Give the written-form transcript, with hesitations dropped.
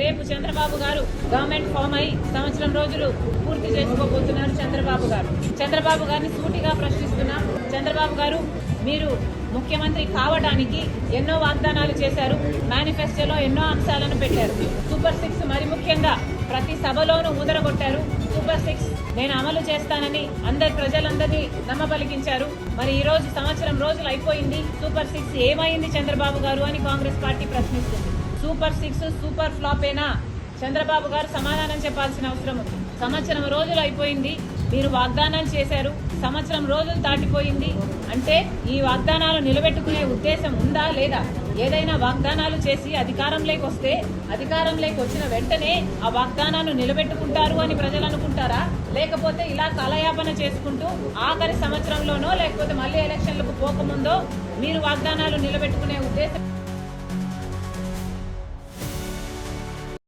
రేపు చంద్రబాబు గారు government form అయి సంవత్సరం రోజులు పూర్తి చేసుకోబోతున్నారు. చంద్రబాబు గారిని సూటిగా ప్రశ్నిస్తున్నాం. చంద్రబాబు గారు, మీరు ముఖ్యమంత్రి కావడానికి ఎన్నో వాగ్దానాలు చేశారు. మేనిఫెస్టోలో ఎన్నో అంశాలను పెట్టారు. సూపర్ 6 మరి ముఖ్యంగా ప్రతి సభలోనూ ఊదరగొట్టారు. సూపర్ 6 నేను అమలు చేస్తానని ప్రజలందరినీ నమ్మబలికించారు. మరి ఈ రోజు సంవత్సరం రోజులు అయిపోయింది. సూపర్ 6 ఏమైంది చంద్రబాబు గారు అని కాంగ్రెస్ పార్టీ ప్రశ్నిస్తుంది. సూపర్ 6 సూపర్ ఫ్లాపేనా? చంద్రబాబు గారు సమాధానం చెప్పాల్సిన అవసరం ఉంది. సంవత్సరం రోజులు అయిపోయింది, మీరు వాగ్దానాలు చేశారు. సంవత్సరం రోజులు దాటిపోయింది అంటే ఈ వాగ్దానాలు నిలబెట్టుకునే ఉద్దేశం ఉందా లేదా? ఏదైనా వాగ్దానాలు చేసి అధికారంలోకి వస్తే అధికారంలోకి వచ్చిన వెంటనే ఆ వాగ్దానాన్ని నిలబెట్టుకుంటారు అని ప్రజలు అనుకుంటారా? లేకపోతే ఇలా కాలయాపన చేసుకుంటూ ఆఖరి సంవత్సరంలోనో లేకపోతే మళ్ళీ ఎలక్షన్లకు పోకముందో మీరు వాగ్దానాలు నిలబెట్టుకునే ఉద్దేశం